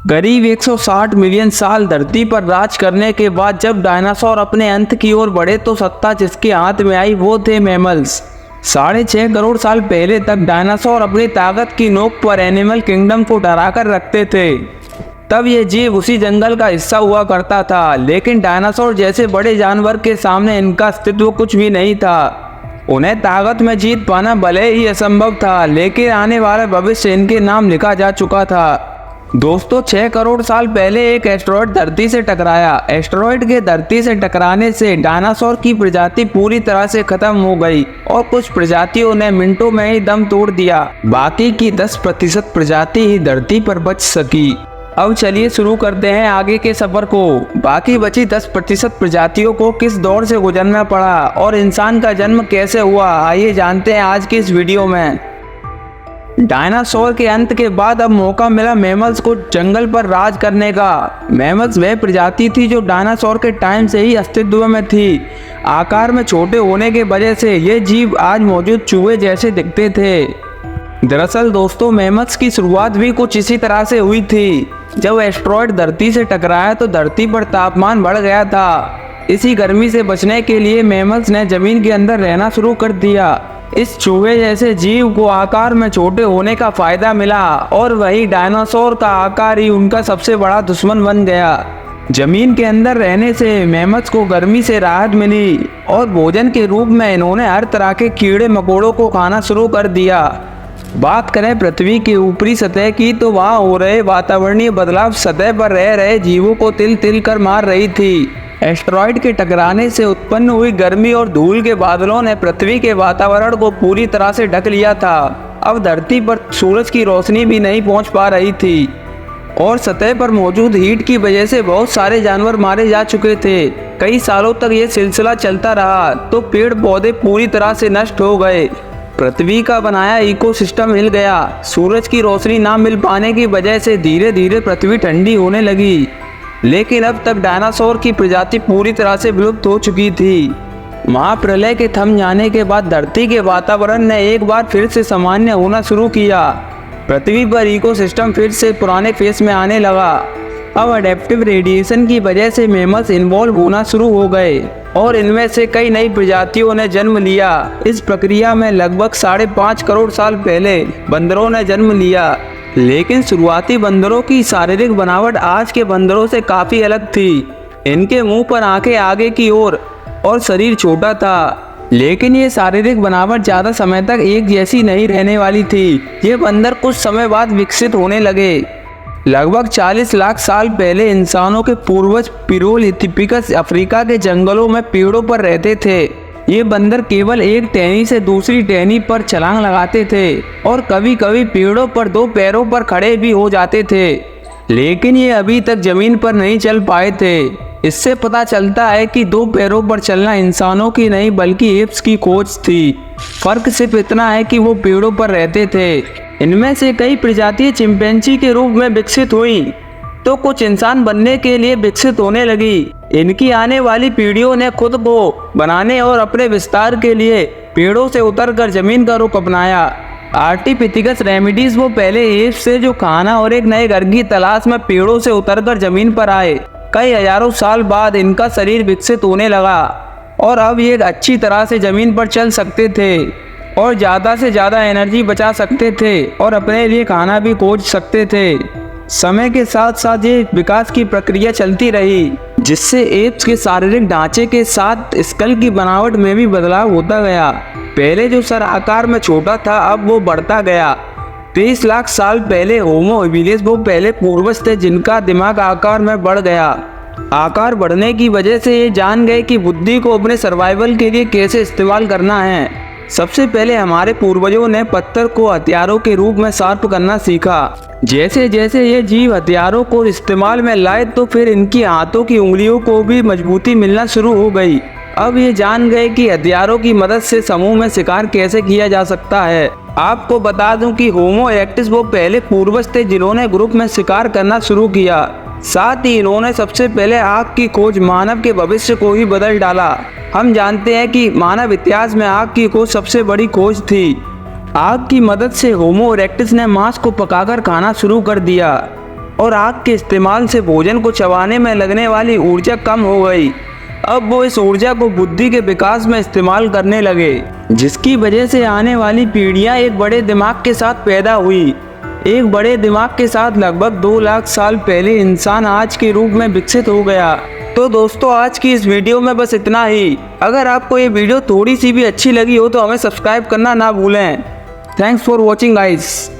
करीब 160 मिलियन साल धरती पर राज करने के बाद जब डायनासोर अपने अंत की ओर बढ़े तो सत्ता जिसके हाथ में आई वो थे मैमल्स। 6.5 करोड़ साल पहले तक डायनासोर अपनी ताकत की नोक पर एनिमल किंगडम को डरा कर रखते थे। तब ये जीव उसी जंगल का हिस्सा हुआ करता था, लेकिन डायनासोर जैसे बड़े जानवर के सामने इनका अस्तित्व कुछ भी नहीं था। उन्हें ताकत में जीत पाना भले ही असंभव था, लेकिन आने वाले भविष्य इनके नाम लिखा जा चुका था। दोस्तों, 6 करोड़ साल पहले एक एस्टेरॉयड धरती से टकराया। एस्टेरॉयड के धरती से टकराने से डायनासोर की प्रजाति पूरी तरह से खत्म हो गई और कुछ प्रजातियों ने मिनटों में ही दम तोड़ दिया। बाकी की 10% प्रजाति ही धरती पर बच सकी। अब चलिए शुरू करते हैं आगे के सफर को। बाकी बची 10% प्रजातियों को किस दौर से गुजरना पड़ा और इंसान का जन्म कैसे हुआ, आइए जानते हैं आज की इस वीडियो में। डायनासोर के अंत के बाद अब मौका मिला मैमल्स को जंगल पर राज करने का। मैमल्स वह प्रजाति थी जो डायनासोर के टाइम से ही अस्तित्व में थी। आकार में छोटे होने के वजह से ये जीव आज मौजूद चूहे जैसे दिखते थे। दरअसल दोस्तों, मैमल्स की शुरुआत भी कुछ इसी तरह से हुई थी। जब एस्टेरॉयड धरती से टकराया तो धरती पर तापमान बढ़ गया था। इसी गर्मी से बचने के लिए मैमल्स ने जमीन के अंदर रहना शुरू कर दिया। इस चूहे जैसे जीव को आकार में छोटे होने का फायदा मिला और वही डायनासोर का आकार ही उनका सबसे बड़ा दुश्मन बन गया। जमीन के अंदर रहने से मैमल्स को गर्मी से राहत मिली और भोजन के रूप में इन्होंने हर तरह के कीड़े मकोड़ों को खाना शुरू कर दिया। बात करें पृथ्वी की ऊपरी सतह की तो वहाँ हो रहे वातावरणीय बदलाव सतह पर रह रहे जीवों को तिल तिल कर मार रही थी। एस्टेरॉयड के टकराने से उत्पन्न हुई गर्मी और धूल के बादलों ने पृथ्वी के वातावरण को पूरी तरह से ढक लिया था। अब धरती पर सूरज की रोशनी भी नहीं पहुंच पा रही थी और सतह पर मौजूद हीट की वजह से बहुत सारे जानवर मारे जा चुके थे। कई सालों तक ये सिलसिला चलता रहा तो पेड़ पौधे पूरी तरह से नष्ट हो गए। पृथ्वी का बनाया इकोसिस्टम हिल गया। सूरज की रोशनी ना मिल पाने की वजह से धीरे धीरे पृथ्वी ठंडी होने लगी। लेकिन अब तक डायनासोर की प्रजाति पूरी तरह से विलुप्त हो चुकी थी। महाप्रलय के थम जाने के बाद धरती के वातावरण ने एक बार फिर से सामान्य होना शुरू किया। पृथ्वी पर इकोसिस्टम फिर से पुराने फेस में आने लगा। अब अडेप्टिव रेडिएशन की वजह से मैमल्स इन्वॉल्व होना शुरू हो गए और इनमें से कई नई प्रजातियों ने जन्म लिया। इस प्रक्रिया में लगभग 5.5 करोड़ साल पहले बंदरों ने जन्म लिया, लेकिन शुरुआती बंदरों की शारीरिक बनावट आज के बंदरों से काफ़ी अलग थी। इनके मुंह पर आंखें आगे की ओर और शरीर छोटा था, लेकिन ये शारीरिक बनावट ज़्यादा समय तक एक जैसी नहीं रहने वाली थी। ये बंदर कुछ समय बाद विकसित होने लगे। लगभग 40 लाख साल पहले इंसानों के पूर्वज पिरोलिथिपिकस अफ्रीका के जंगलों में पेड़ों पर रहते थे। ये बंदर केवल एक टहनी से दूसरी टहनी पर छलांग लगाते थे और कभी कभी पेड़ों पर 2 पैरों पर खड़े भी हो जाते थे, लेकिन ये अभी तक जमीन पर नहीं चल पाए थे। इससे पता चलता है कि 2 पैरों पर चलना इंसानों की नहीं बल्कि एप्स की खोज थी। फर्क सिर्फ इतना है कि वो पेड़ों पर रहते थे। इनमें से कई प्रजातियां चिंपैंजी के रूप में विकसित हुई तो कुछ इंसान बनने के लिए विकसित होने लगी। इनकी आने वाली पीढ़ियों ने खुद को बनाने और अपने विस्तार के लिए पेड़ों से उतरकर जमीन का रुख अपनाया। आर्टिपिथिकस रेमिडीज वो पहले एप से जो खाना और एक नए घर की तलाश में पेड़ों से उतरकर जमीन पर आए। कई हजारों साल बाद इनका शरीर विकसित होने लगा और अब ये अच्छी तरह से जमीन पर चल सकते थे और ज़्यादा से ज़्यादा एनर्जी बचा सकते थे और अपने लिए खाना भी खोज सकते थे। समय के साथ साथ ये विकास की प्रक्रिया चलती रही, जिससे एप्स के शारीरिक ढांचे के साथ स्कल की बनावट में भी बदलाव होता गया। पहले जो सर आकार में छोटा था अब वो बढ़ता गया। 30 लाख साल पहले होमो हेबिलिस वो पहले पूर्वज थे जिनका दिमाग आकार में बढ़ गया। आकार बढ़ने की वजह से ये जान गए कि बुद्धि को अपने सर्वाइवल के लिए कैसे इस्तेमाल करना है। सबसे पहले हमारे पूर्वजों ने पत्थर को हथियारों के रूप में शार्प करना सीखा। जैसे जैसे ये जीव हथियारों को इस्तेमाल में लाए तो फिर इनकी हाथों की उंगलियों को भी मजबूती मिलना शुरू हो गई। अब ये जान गए कि हथियारों की मदद से समूह में शिकार कैसे किया जा सकता है। आपको बता दूं कि होमो इरेक्टस वो पहले पूर्वज थे जिन्होंने ग्रुप में शिकार करना शुरू किया। साथ ही इन्होंने सबसे पहले आग की खोज मानव के भविष्य को ही बदल डाला। हम जानते हैं कि मानव इतिहास में आग की खोज सबसे बड़ी खोज थी। आग की मदद से होमो इरेक्टस ने मांस को पकाकर खाना शुरू कर दिया और आग के इस्तेमाल से भोजन को चबाने में लगने वाली ऊर्जा कम हो गई। अब वो इस ऊर्जा को बुद्धि के विकास में इस्तेमाल करने लगे, जिसकी वजह से आने वाली पीढ़ियां एक बड़े दिमाग के साथ पैदा हुई। एक बड़े दिमाग के साथ लगभग 2 लाख साल पहले इंसान आज के रूप में विकसित हो गया। तो दोस्तों, आज की इस वीडियो में बस इतना ही। अगर आपको ये वीडियो थोड़ी सी भी अच्छी लगी हो तो हमें सब्सक्राइब करना ना भूलें। Thanks for watching guys.